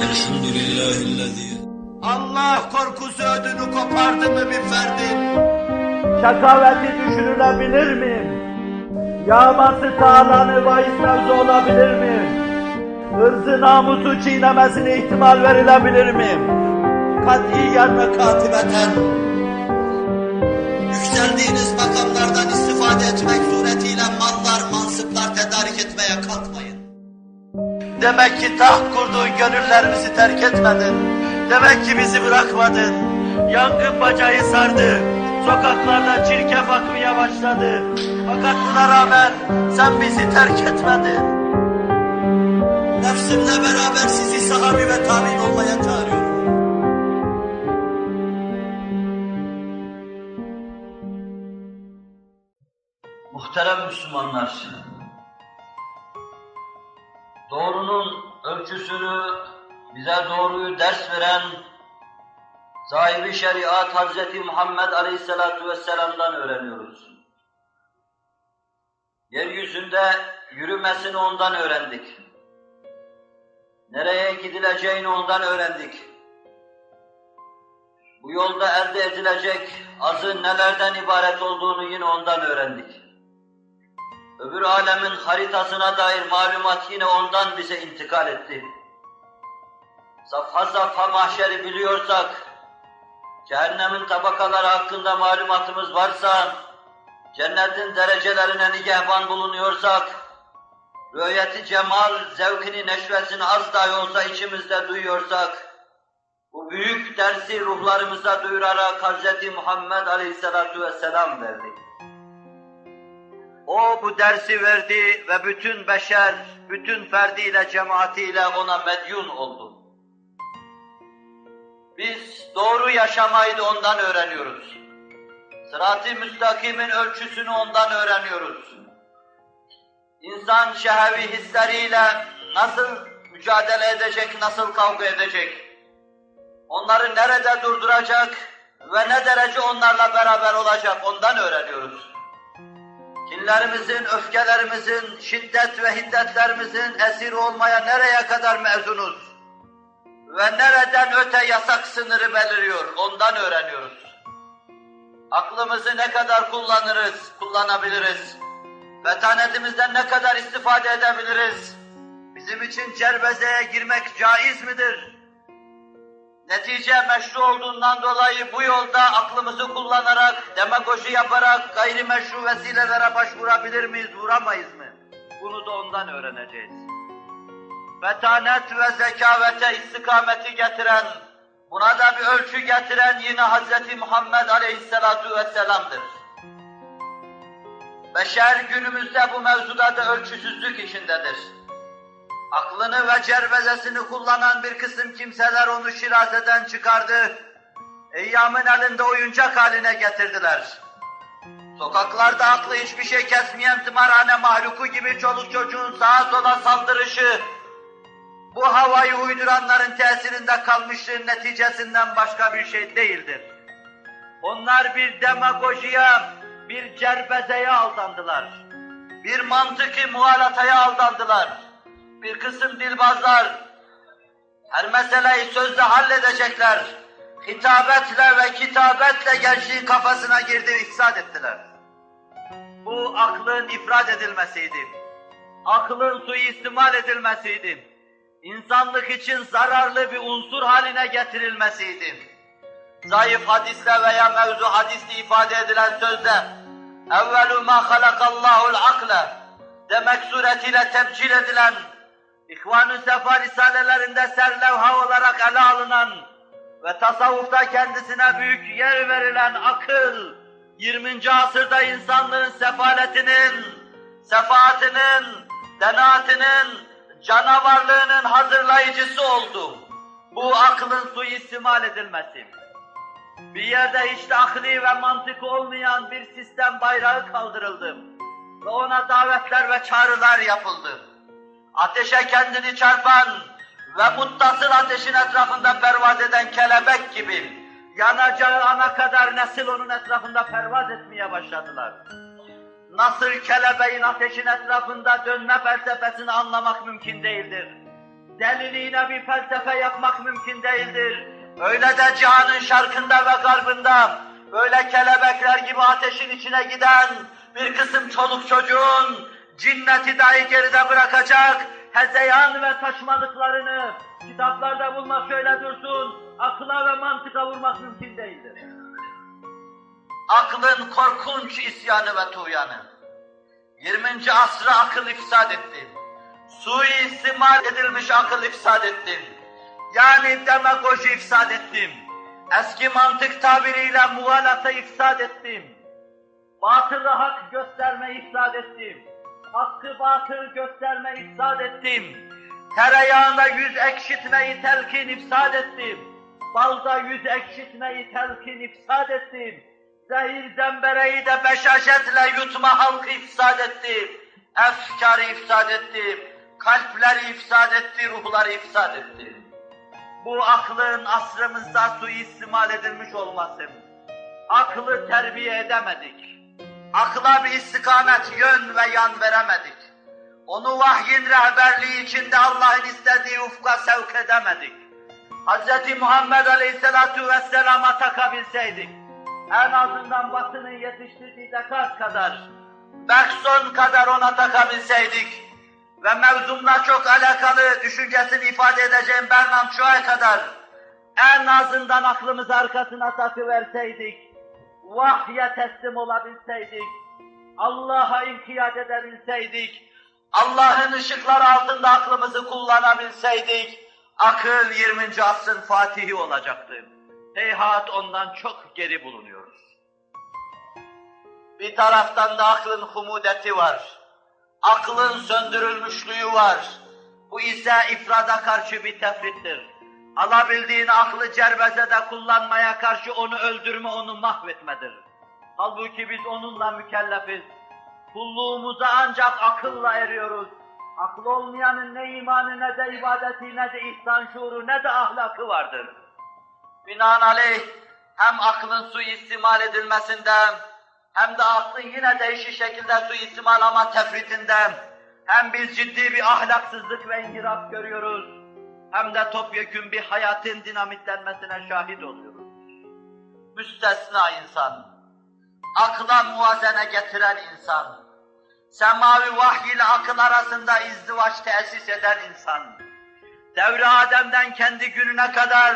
Elhamdülillahillezî. Allah korkusu ödünü kopardı mı bir ferdin? Şakaveti düşünülebilir mi? Yağması tağlanı bahis mevzu olabilir mi? Hırzı namusu çiğnemesine ihtimal verilebilir mi? Katiyen ve katibeten Yükseldiğiniz makamlardan istifade etmek suretiyle mallar, mansıplar tedarik etmeye kalkmayın. Demek ki taht kurduğun gönüllerimizi terk etmedin. Demek ki bizi bırakmadın. Yangın bacayı sardı. Sokaklarda çirkef akmaya başladı. Fakat buna rağmen sen bizi terk etmedin. Nefsimle beraber sizi sahabi ve tabi'in olmaya çağırıyorum. Muhterem Müslümanlar, doğrunun ölçüsünü, bize doğruyu ders veren sahibi şeriat Hazreti Muhammed Aleyhisselatü Vesselam'dan öğreniyoruz. Yeryüzünde yürümesini ondan öğrendik. Nereye gidileceğini ondan öğrendik. Bu yolda elde edilecek azın nelerden ibaret olduğunu yine ondan öğrendik. Öbür alemin haritasına dair malumat yine ondan bize intikal etti. Safha safha mahşeri biliyorsak, cehennemin tabakaları hakkında malumatımız varsa, cennetin derecelerine nigehban bulunuyorsak, rüyeti cemal, zevkini, neşvesini az dahi olsa içimizde duyuyorsak, bu büyük dersi ruhlarımıza duyurarak Hz. Muhammed Aleyhisselatü Vesselam verdi. O bu dersi verdi ve bütün beşer, bütün ferdiyle, cemaatiyle ona medyun oldu. Biz doğru yaşamayı da ondan öğreniyoruz. Sırat-ı müstakimin ölçüsünü ondan öğreniyoruz. İnsan şehvi hisleriyle nasıl mücadele edecek, nasıl kavga edecek? Onları nerede durduracak ve ne derece onlarla beraber olacak ondan öğreniyoruz. Kinlerimizin, öfkelerimizin, şiddet ve hiddetlerimizin esiri olmaya nereye kadar mezunuz? Ve nereden öte yasak sınırı beliriyor, ondan öğreniyoruz. Aklımızı ne kadar kullanabiliriz? Metanetimizden ne kadar istifade edebiliriz? Bizim için cerbezeye girmek caiz midir? Netice meşru olduğundan dolayı bu yolda aklımızı kullanarak, demagoji yaparak gayrimeşru vesilelere başvurabilir miyiz, vuramayız mı? Bunu da ondan öğreneceğiz. Metanet ve zekavete istikameti getiren, buna da bir ölçü getiren yine Hz. Muhammed Aleyhisselatu Vesselam'dır. Beşer günümüzde bu mevzuda da ölçüsüzlük içindedir. Aklını ve cerbezesini kullanan bir kısım kimseler onu şirazeden çıkardı, eyyamın elinde oyuncak haline getirdiler. Sokaklarda aklı hiçbir şey kesmeyen tımarhane mahluku gibi çoluk çocuğun sağa sola saldırışı, bu havayı uyduranların tesirinde kalmışlığın neticesinden başka bir şey değildir. Onlar bir demagojiye, bir cerbezeye aldandılar. Bir mantıki muhalataya aldandılar. Bir kısım dilbazlar, her meseleyi sözle halledecekler, hitabetle ve kitabetle gençliğin kafasına girdi, ifsad ettiler. Bu aklın ifrat edilmesiydi. Aklın suistimal edilmesiydi. İnsanlık için zararlı bir unsur haline getirilmesiydi. Zayıf hadisle veya mevzu hadisle ifade edilen sözde evvelu ma halakallahu'l akle demek suretiyle tebcil edilen, İhvan-ı Sefa risalelerinde serlevha olarak ele alınan ve tasavvufta kendisine büyük yer verilen akıl, 20. asırda insanlığın sefaletinin, sefaatinin, denaatinin, canavarlığının hazırlayıcısı oldu. Bu aklın suistimal edilmesi. Bir yerde hiç de akli ve mantık olmayan bir sistem bayrağı kaldırıldı ve ona davetler ve çağrılar yapıldı. Ateşe kendini çarpan ve muttasıl ateşin etrafında pervaz eden kelebek gibi yanacağı ana kadar nesil onun etrafında pervaz etmeye başladılar. nasıl kelebeğin ateşin etrafında dönme felsefesini anlamak mümkün değildir. Deliliğine bir felsefe yapmak mümkün değildir. Öyle de cihanın şarkında ve garbında böyle kelebekler gibi ateşin içine giden bir kısım çoluk çocuğun cinneti dahi geride bırakacak hezeyan ve saçmalıklarını kitaplarda bulmak şöyle dursun, akla ve mantıka vurmak mümkün değildir. Aklın korkunç isyanı ve tuğyanı. 20. asrı akıl ifsad etti. Suistimal edilmiş akıl ifsad ettim. Yani demagoji ifsad ettim. Eski mantık tabiriyle muhalata ifsad ettim. Batılı hak gösterme ifsad ettim. Hakkı batıl gösterme ifsad ettim. Tereyağında yüz ekşitmeyi telkin ifsad ettim. Balda yüz ekşitmeyi telkin ifsad ettim. Zehir zembereyi de beşaşetle yutma halkı ifsad ettim. Efkarı ifsad ettim. Kalpleri ifsad etti, ruhları ifsad etti. Bu aklın asrımızda suistimal edilmiş olması. Aklı terbiye edemedik. Akla bir istikamet, yön ve yan veremedik. Onu vahyin rehberliği içinde Allah'ın istediği ufka sevk edemedik. Hz. Muhammed Aleyhisselatu Vesselam'a takabilseydik, en azından Batı'nın yetiştirdiği Descartes kadar, Bergson kadar ona takabilseydik ve mevzumla çok alakalı düşüncesini ifade edeceğim Bernard Shaw'a kadar en azından aklımızı arkasına takıverseydik, vahye teslim olabilseydik, Allah'a inkiyat edebilseydik, Allah'ın ışıkları altında aklımızı kullanabilseydik, akıl 20. asrın fatihi olacaktı. Heyhat ondan çok geri bulunuyoruz. Bir taraftan da aklın humudeti var. Aklın söndürülmüşlüğü var. Bu ise ifrada karşı bir tefrittir. Alabildiğini aklı cerbezede kullanmaya karşı onu öldürme, onu mahvetmedir. Halbuki biz onunla mükellefiz. Kulluğumuza ancak akılla eriyoruz. Akıl olmayanın ne imanı, ne de ibadeti, ne de ihsan şuuru, ne de ahlakı vardır. Binaenaleyh hem aklın suistimal edilmesinden, hem de aklın yine değişik şekilde suistimal ama tefritinden, hem biz ciddi bir ahlaksızlık ve inhiraf görüyoruz, hem de topyekün bir hayatın dinamitlenmesine şahit oluyoruz. Müstesna insan, akla muvazene getiren insan, semavi vahiy ile akıl arasında izdivaç tesis eden insan, devri Adem'den kendi gününe kadar,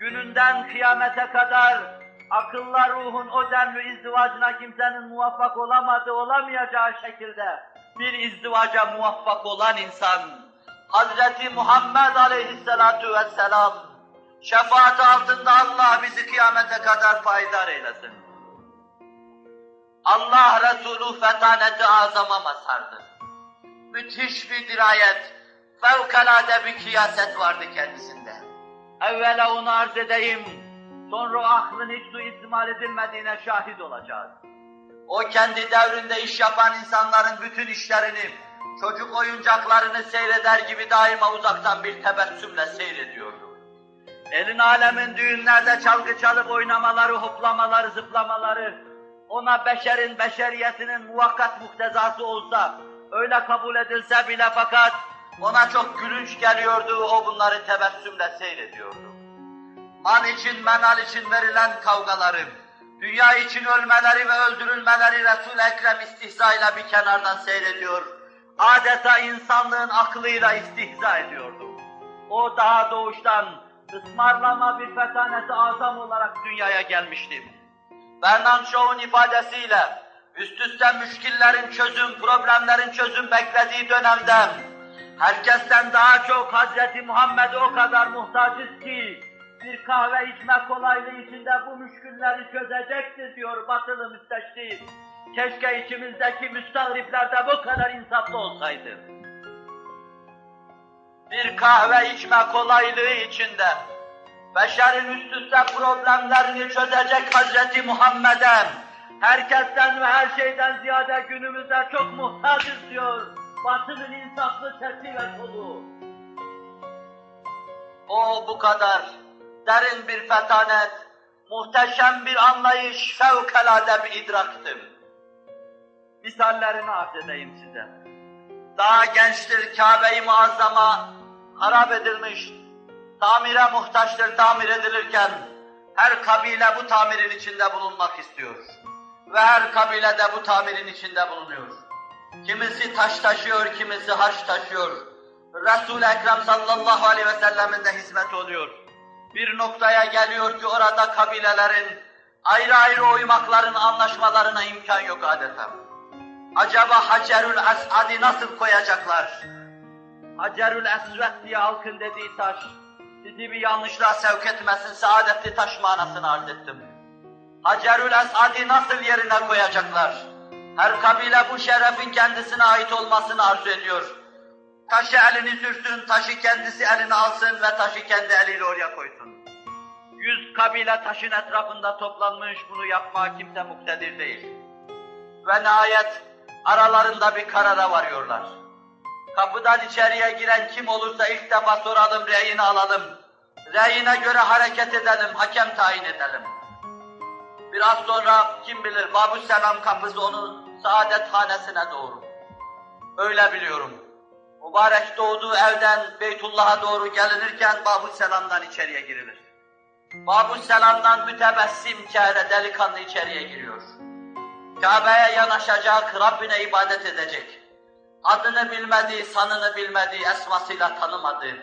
gününden kıyamete kadar, akılla ruhun o denli izdivacına kimsenin muvaffak olamadığı, olamayacağı şekilde bir izdivaca muvaffak olan insan, Hz. Muhammed Aleyhisselatu Vesselam, şefaat altında Allah bizi kıyamete kadar payidar eylesin. Allah Resulü fetaneti azama mazhardı. Müthiş bir dirayet, fevkalade bir kiyaset vardı kendisinde. Evvela onu arz edeyim, sonra o aklın hiç suistimal edilmediğine şahit olacağız. O kendi devrinde iş yapan insanların bütün işlerini, çocuk oyuncaklarını seyreder gibi daima uzaktan bir tebessümle seyrediyordu. Elin alemin düğünlerde çalgı çalıp oynamaları, hoplamaları, zıplamaları, ona beşerin, beşeriyetinin muvakkat muktezası olsa, öyle kabul edilse bile fakat ona çok gülünç geliyordu, o bunları tebessümle seyrediyordu. Mal için, menal için verilen kavgaları, dünya için ölmeleri ve öldürülmeleri Resul-i Ekrem istihzayla bir kenardan seyrediyor, adeta insanlığın aklıyla istihza ediyordu. O daha doğuştan ısmarlama bir fetaneti azam olarak dünyaya gelmişti. Bernard Shaw'un ifadesiyle üst üste müşkillerin çözüm, problemlerin çözüm beklediği dönemde herkesten daha çok Hz. Muhammed'e o kadar muhtacız ki bir kahve içme kolaylığı içinde bu müşkülleri çözecektir diyor batılı müsteşrik. Keşke içimizdeki müstagripler de bu kadar insaflı olsaydı. Bir kahve içme kolaylığı içinde beşerin üst üste problemlerini çözecek Hz. Muhammed'e herkesten ve her şeyden ziyade günümüzde çok muhtacız diyor batının insaflı sesi ve soluğu. O bu kadar derin bir fetanet, muhteşem bir anlayış, fevkalade bir idraktı. Misallerini arz edeyim size. Daha gençtir Kabe-i Muazzama harap edilmiş, tamire muhtaçtır tamir edilirken, her kabile bu tamirin içinde bulunmak istiyor. Ve her kabile de bu tamirin içinde bulunuyor. Kimisi taş taşıyor, kimisi harç taşıyor. Resul-i Ekrem sallallahu aleyhi ve sellemin de hizmet oluyor. Bir noktaya geliyor ki orada kabilelerin, ayrı ayrı oymakların, anlaşmalarına imkan yok adeta. Acaba Hacerül Es'ad'i nasıl koyacaklar? Hacerül Esved diye halkın dediği taş, Sizi bir yanlışlığa sevk etmesin, saadetli taş manasını arz ettim. Hacerül Es'ad'i nasıl yerine koyacaklar? Her kabile bu şerefin kendisine ait olmasını arzu ediyor. Taşı elini sürsün, taşı kendisi eline alsın ve taşı kendi eliyle oraya koysun. 100 kabile taşın etrafında toplanmış, bunu yapmaya kimse muktedir değil. Ve nihayet aralarında bir karara varıyorlar. Kapıdan içeriye giren kim olursa ilk defa soralım, reyini alalım. Reyine göre hareket edelim, hakem tayin edelim. Biraz sonra kim bilir Babüsselam kapısı onun saadethanesine doğru. Öyle biliyorum. Mübarek doğduğu evden Beytullah'a doğru gelinirken Babüsselam'dan içeriye girilir. Babüsselam'dan mütebessim kâre delikanlı içeriye giriyor. Kabe'ye yanaşacak, Rabbine ibadet edecek. Adını bilmediği, sanını bilmediği, esmasıyla tanımadığı,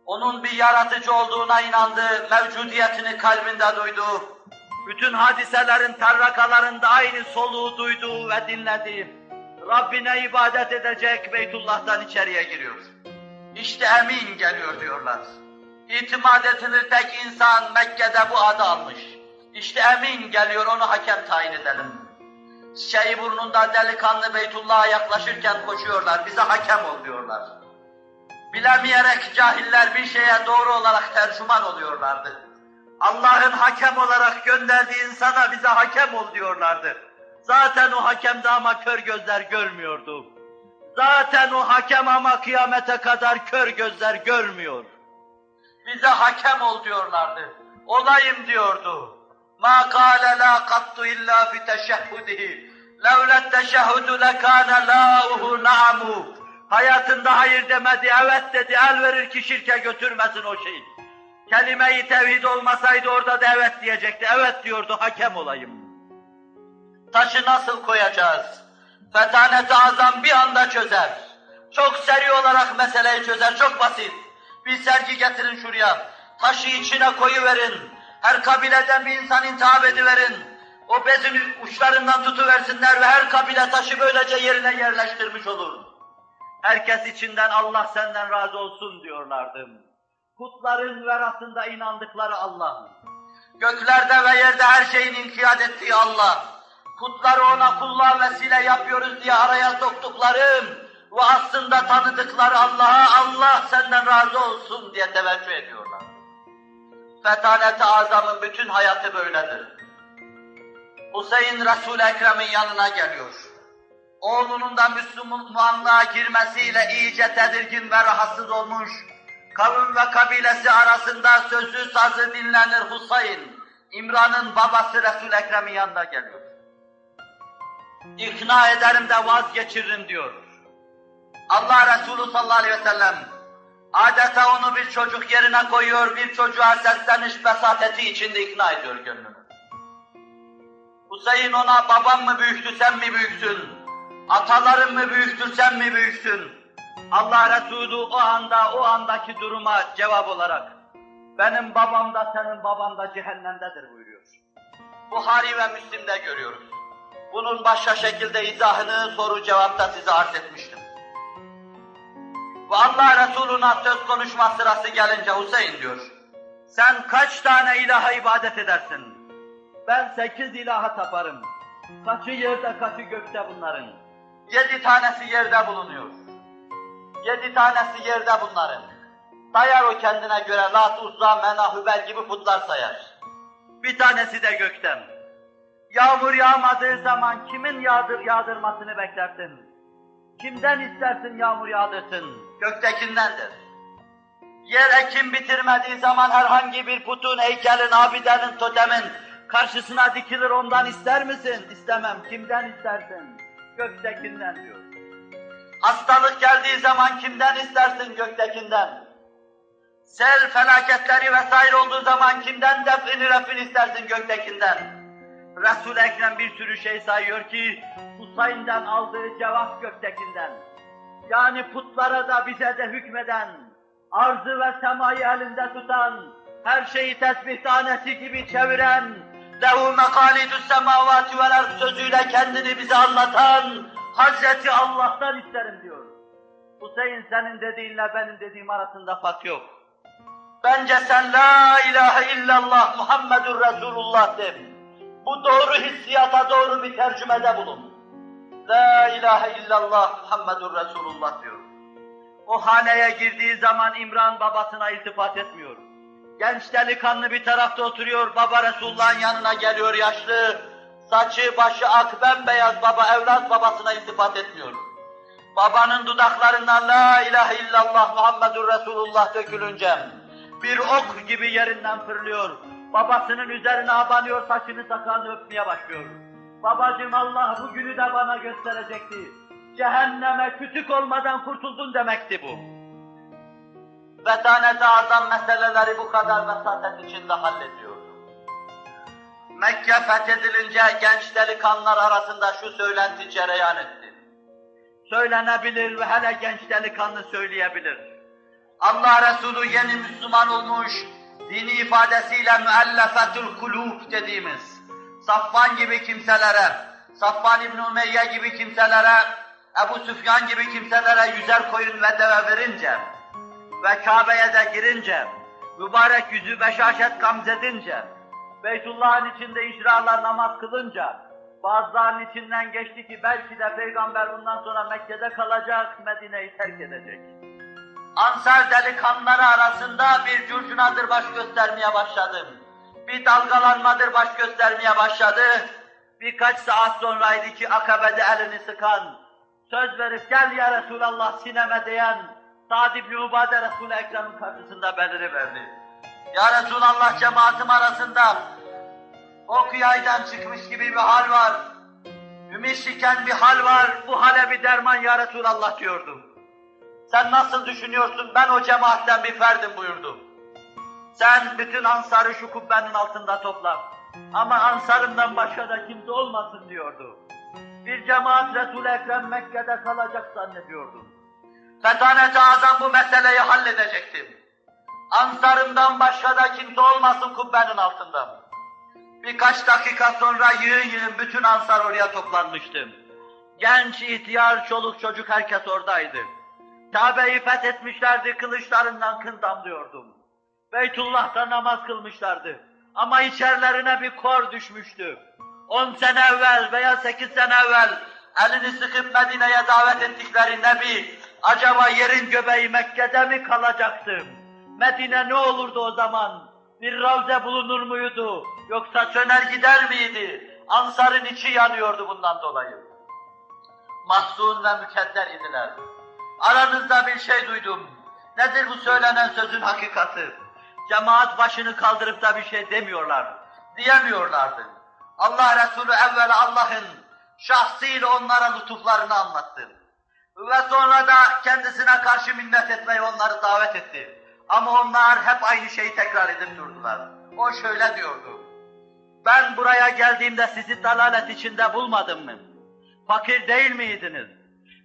onun bir yaratıcı olduğuna inandığı, mevcudiyetini kalbinde duyduğu, Bütün hadiselerin tarrakalarında aynı soluğu duyduğu ve dinlediği, Rabbine ibadet edecek Beytullah'tan içeriye giriyor. İşte emin geliyor diyorlar. İtimat edilir tek insan Mekke'de bu adı almış. İşte emin geliyor, onu hakem tayin edelim. Burnunda delikanlı Beytullah'a yaklaşırken koşuyorlar, bize hakem ol diyorlar. Bilemeyerek cahiller bir şeye doğru olarak tercüman oluyorlardı. Allah'ın hakem olarak gönderdiği insana bize hakem ol diyorlardı. Zaten o hakemdi ama kör gözler görmüyordu. Zaten o hakem ama kıyamete kadar kör gözler görmüyor. Bize hakem ol diyorlardı. Olayım diyordu. مَا قَالَ لَا قَطُّ إِلَّا فِي تَشَهُّدِهِ لَوْلَا التَّشَهُّدُ لَكَانَ لَاهُ نَعَمُ. Hayatında hayır demedi, evet dedi, el verir ki şirke götürmesin o şeyi. Kelime-i tevhid olmasaydı orada da evet diyecekti, evet diyordu, hakem olayım. Taşı nasıl koyacağız? Fetanet-i Azam bir anda çözer. Çok seri olarak meseleyi çözer, çok basit. Bir sergi getirin şuraya, taşı içine koyuverin. Her kabileden bir insan intihap ediverin. O bezin uçlarından tutuversinler ve her kabile taşı böylece yerine yerleştirmiş olur. Herkes içinden Allah senden razı olsun diyorlardı. Putların verasında inandıkları Allah. Göklerde ve yerde her şeyin inkiyat ettiği Allah. Putları ona kulluğa vesile yapıyoruz diye araya soktuklarım ve aslında tanıdıkları Allah'a Allah senden razı olsun diye teveccüh ediyorlar. Fetanet-i Azam'ın bütün hayatı böyledir. Hüseyin Resul-i Ekrem'in yanına geliyor. Oğlunun da Müslümanlığa girmesiyle iyice tedirgin ve rahatsız olmuş, kavim ve kabilesi arasında sözü sazı dinlenir Hüseyin, İmran'ın babası Resul-i Ekrem'in yanına geliyor. İkna ederim de vazgeçiririm diyor. Allah Resulü sallallahu aleyhi ve sellem adeta onu bir çocuk yerine koyuyor, bir çocuğa sesleniş besateti içinde ikna ediyor gönlünü. Hüseyin ona babam mı büyüktü sen mi büyüksün? Ataların mı büyüktür sen mi büyüksün? Allah Resulü o andaki duruma cevap olarak benim babam da senin baban da cehennemdedir buyuruyor. Buhari ve Müslim'de görüyoruz. Bunun başka şekilde izahını soru cevapta size arz etmiştim. Ve Allah Resulü'ne söz konuşma sırası gelince Hüseyin diyor. Sen kaç tane ilaha ibadet edersin? Ben 8 ilaha taparım. Kaçı yerde kaçı gökte bunların? 7 tanesi yerde bulunuyor. 7 tanesi yerde bunların. Sayar o kendine göre Lat, Uzza, Mena, Hübel gibi putlar sayar. Bir tanesi de gökten. Yağmur yağmadığı zaman kimin yağdırmasını beklersin? Kimden istersin yağmur yağdırsın? Göktekindendir. Yer ekim bitirmediği zaman herhangi bir putun, heykelin, abidenin, totemin Karşısına dikilir ondan ister misin? İstemem. Kimden istersin? Göktekinden diyor. Hastalık geldiği zaman kimden istersin? Göktekinden. Sel felaketleri vesaire olduğu zaman kimden defini refin istersin? Göktekinden. Resul-i Ekrem bir sürü şey sayıyor ki Husayn'den aldığı cevap göktekinden. Yani putlara da bize de hükmeden, arzı ve semayı elinde tutan, her şeyi tesbih tanesi gibi çeviren, lehu mekalidus semavati vel ard sözüyle kendini bize anlatan Hazreti Allah'tan isterim diyor. Hüseyin senin dediğinle benim dediğim arasında fark yok. Bence sen la ilahe illallah Muhammedur Resulullah de. Bu doğru hissiyata doğru bir tercümede bulun. La ilahe illallah Muhammedur Resulullah diyor. O haneye girdiği zaman İmran babasına iltifat etmiyor. Genç delikanlı bir tarafta oturuyor, baba Resulullah'ın yanına geliyor yaşlı. Saçı başı ak bembeyaz baba evlat babasına iltifat etmiyor. Babanın dudaklarından la ilahe illallah Muhammedur Resulullah dökülünce bir ok gibi yerinden fırlıyor. Babasının üzerine abanıyor, saçını sakalını öpmeye başlıyor. Babacığım Allah bu günü de bana gösterecekti. Cehenneme kütük olmadan kurtuldun demekti bu. Vetanet-i azam meseleleri bu kadar vesatet içinde hallediyordu. Mekke fethedilince genç delikanlılar arasında şu söylenti cereyan etti. Söylenebilir ve hele genç delikanlı söyleyebilir. Allah Resulü yeni Müslüman olmuş, dini ifadesiyle müellefetül kulûb dediğimiz, Safvan gibi kimselere, Safvan İbn Ümeyye gibi kimselere, Ebu Süfyan gibi kimselere yüzer koyun ve deve verince ve Kabe'ye de girince, mübarek yüzü beşaşet gamzedince, Beytullah'ın içinde icralar namaz kılınca, bazılarının içinden geçti ki belki de Peygamber bundan sonra Mekke'de kalacak, Medine'yi terk edecek. Ansar delikanlıları arasında bir curcunadır baş göstermeye başladı. Bir dalgalanmadır baş göstermeye başladı. Birkaç saat sonraydı ki Akabe'de elini sıkan, söz verip gel ya Resulallah sineme diyen Sa'd ibn Ubade Resul-i Ekrem'in karşısında beliriverdi. Ya Resulallah cemaatim arasında ok yaydan çıkmış gibi bir hal var. Ümit şiken bir hal var. Bu hale bir derman ya Resulallah diyordum. Sen nasıl düşünüyorsun? Ben o cemaatten bir ferdim buyurdu. Sen bütün Ansar'ı şu kubbenin altında topla. Ama Ansar'ımdan başka da kimse olmasın diyordu. Bir cemaat Resul-i Ekrem Mekke'de kalacak zannediyordum. Fetanet-i Azam bu meseleyi halledecektim. Ansar'ımdan başka da kimse olmasın kubbenin altında. Birkaç dakika sonra yığın yığın bütün Ansar oraya toplanmıştı. Genç, ihtiyar, çoluk çocuk herkes oradaydı. Kabe'yi fethetmişlerdi, kılıçlarından kın damlıyordum. Beytullah'ta namaz kılmışlardı. Ama içerlerine bir kor düşmüştü. 10 sene evvel veya 8 sene evvel elini sıkıp Medine'ye davet ettikleri Nebi, acaba yerin göbeği Mekke'de mi kalacaktı? Medine ne olurdu o zaman? Bir ravze bulunur muydu? Yoksa söner gider miydi? Ansar'ın içi yanıyordu bundan dolayı. Mahzun ve mükedder idiler. Aranızda bir şey duydum. Nedir bu söylenen sözün hakikati? Cemaat başını kaldırıp da bir şey demiyorlar. Diyemiyorlardı. Allah Resulü evvela Allah'ın şahsıyla onlara lütuflarını anlattı. Ve sonra da kendisine karşı minnet etmeyi onları davet etti. Ama onlar hep aynı şeyi tekrar edip durdular. O şöyle diyordu. Ben buraya geldiğimde sizi dalalet içinde bulmadım mı? Fakir değil miydiniz?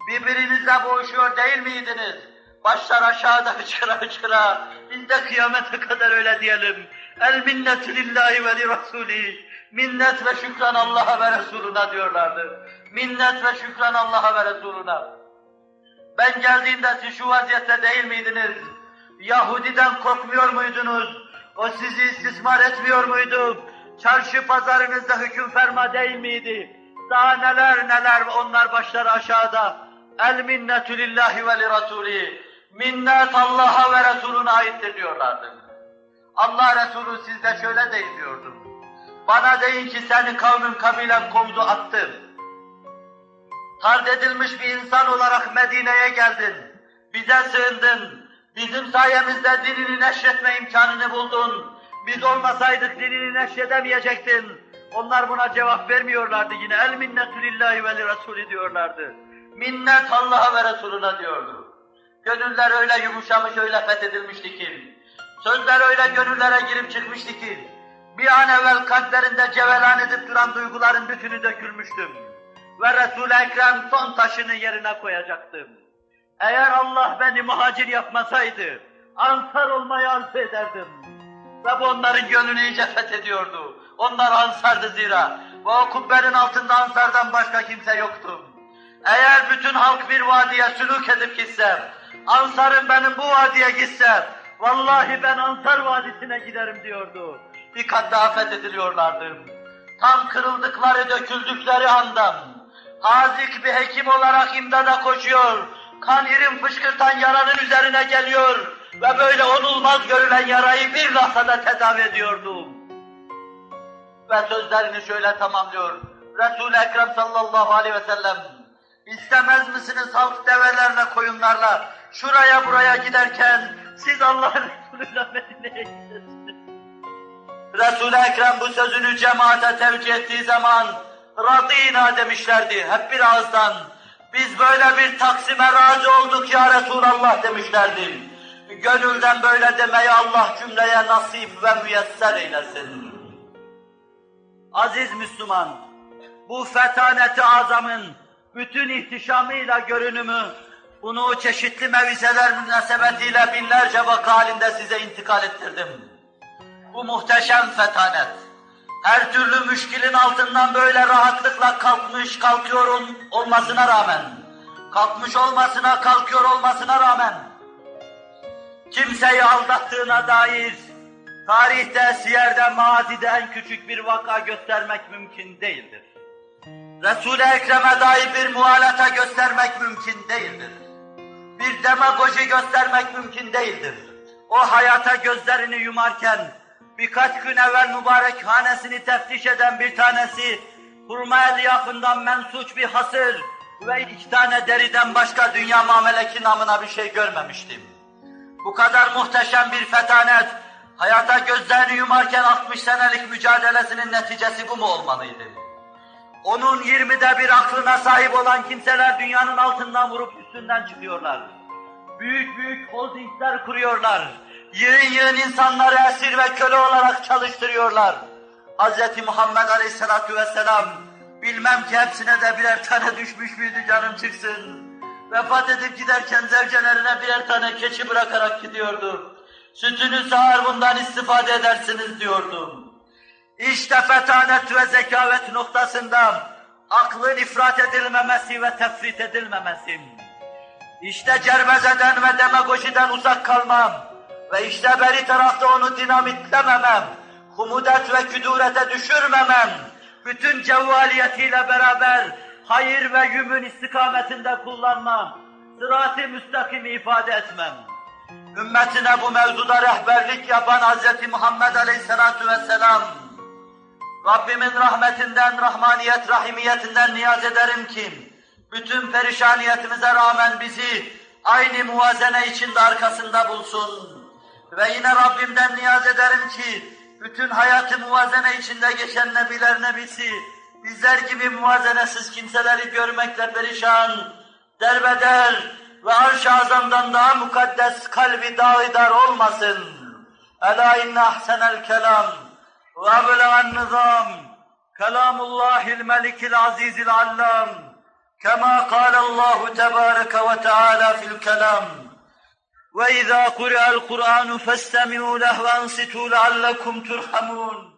Birbirinizle boğuşuyor değil miydiniz? Başlar aşağıda hıçkıra hıçkıra. Biz de kıyamete kadar öyle diyelim. El minnetü lillahi ve li rasulih. Minnet ve şükran Allah'a ve Resuluna diyorlardı. Minnet ve şükran Allah'a ve Resuluna. Ben geldiğimde siz şu vaziyette değil miydiniz? Yahudiden korkmuyor muydunuz? O sizi istismar etmiyor muydu? Çarşı pazarınızda hüküm ferma değil miydi? Daha neler neler onlar başları aşağıda. El minnetü lillahi ve li rasulih. Minnet Allah'a ve Resulüne aittir diyorlardı. Allah Resulü sizde şöyle deyin diyordu. Bana deyin ki seni kavmin kabilen kovdu attı. Tard edilmiş bir insan olarak Medine'ye geldin. Bize sığındın. Bizim sayemizde dinini neşretme imkanını buldun. Biz olmasaydık dinini neşredemeyecektin. Onlar buna cevap vermiyorlardı yine. El minnetü lillahi ve li Resulü diyorlardı. Minnet Allah'a ve Resulüne diyordu. Gönüller öyle yumuşamış, öyle fethedilmişti ki, sözler öyle gönüllere girip çıkmıştı ki, bir an evvel kalplerinde cevelan edip duran duyguların bütünü dökülmüştüm. Ve Resul-i Ekrem son taşını yerine koyacaktım. Eğer Allah beni muhacir yapmasaydı, Ansar olmayı arzu ederdim. Ve bu onların gönlünü iyice fethediyordu. Onlar Ansar'dı zira. Ve o kubbenin altında Ansar'dan başka kimse yoktu. Eğer bütün halk bir vadiye sülûk edip gitse, Ansar'ın benim bu vadiye gitse, vallahi ben Ansar Vadisi'ne giderim diyordu. Bir kat daha fethediliyorlardı. Tam kırıldıkları, döküldükleri andan, hazik bir hekim olarak imdada koşuyor, kan irin fışkırtan yaranın üzerine geliyor ve böyle onulmaz görülen yarayı bir lahzada tedavi ediyordu. Ve sözlerini şöyle tamamlıyor. Resul-i Ekrem sallallahu aleyhi ve sellem, İstemez misiniz halk develerle, koyunlarla şuraya buraya giderken siz Allah'ın Resulü'yle Medine'ye gidersiniz. Resul-i Ekrem bu sözünü cemaate tevcih ettiği zaman radînâ demişlerdi hep bir ağızdan. Biz böyle bir taksime razı olduk ya Resulallah demişlerdi. Gönülden böyle demeyi Allah cümleye nasip ve müyesser eylesin. Aziz Müslüman, bu fetaneti azamın bütün ihtişamıyla görünümü, bunu çeşitli mevizeler münasebetiyle binlerce vaka halinde size intikal ettirdim. Bu muhteşem fetanet, her türlü müşkilin altından böyle rahatlıkla kalkmış, kalkıyor olmasına rağmen, kalkmış olmasına, kalkıyor olmasına rağmen, kimseyi aldattığına dair tarihte, siyerde, mazide en küçük bir vaka göstermek mümkün değildir. Resul-i Ekrem'e dair bir muhalata göstermek mümkün değildir. Bir demagoji göstermek mümkün değildir. O hayata gözlerini yumarken, birkaç gün evvel mübarekhanesini teftiş eden bir tanesi, hurma elyafından mensuç bir hasır ve 2 tane deriden başka dünya mameleki namına bir şey görmemiştim. Bu kadar muhteşem bir fetanet, hayata gözlerini yumarken 60 senelik mücadelesinin neticesi bu mu olmalıydı? Onun 20'de bir aklına sahip olan kimseler dünyanın altından vurup üstünden çıkıyorlar. Büyük büyük holdingler kuruyorlar. Yığın yığın insanları esir ve köle olarak çalıştırıyorlar. Hz. Muhammed Aleyhisselatü Vesselam, bilmem ki hepsine de birer tane düşmüş müydü canım çıksın. Vefat edip giderken zevcelerine birer tane keçi bırakarak gidiyordu. Sütünü sağar bundan istifade edersiniz diyordu. İşte fetanet ve zekavet noktasında aklın ifrat edilmemesi ve tefrit edilmemesi. İşte cerbezeden ve demagojiden uzak kalmam ve işte beri tarafta onu dinamitlememem, humudet ve küdurete düşürmemem, bütün cevvaliyetiyle beraber hayır ve yümün istikametinde kullanmam, sırat-ı müstakimi ifade etmem. Ümmetine bu mevzuda rehberlik yapan Hz. Muhammed Aleyhisselatü Vesselam, Rabbimin rahmetinden, rahmaniyet, rahimiyetinden niyaz ederim ki, bütün perişaniyetimize rağmen bizi aynı muvazene içinde arkasında bulsun. Ve yine Rabbimden niyaz ederim ki, bütün hayatı muvazene içinde geçen nebiler nebisi, bizler gibi muvazenesiz kimseleri görmekle perişan, derbeder ve arş-ı azamdan daha mukaddes kalbi dağidar olmasın. Ela inne ahsenel kelam ve ablegan nizam kelamullahil melikil azizil allam kema kâlallahu tebâreke ve teâlâ fil kelam ve izâ kuri'el Kur'anu festemi'û leh ve ansitû leallekum turhamûn.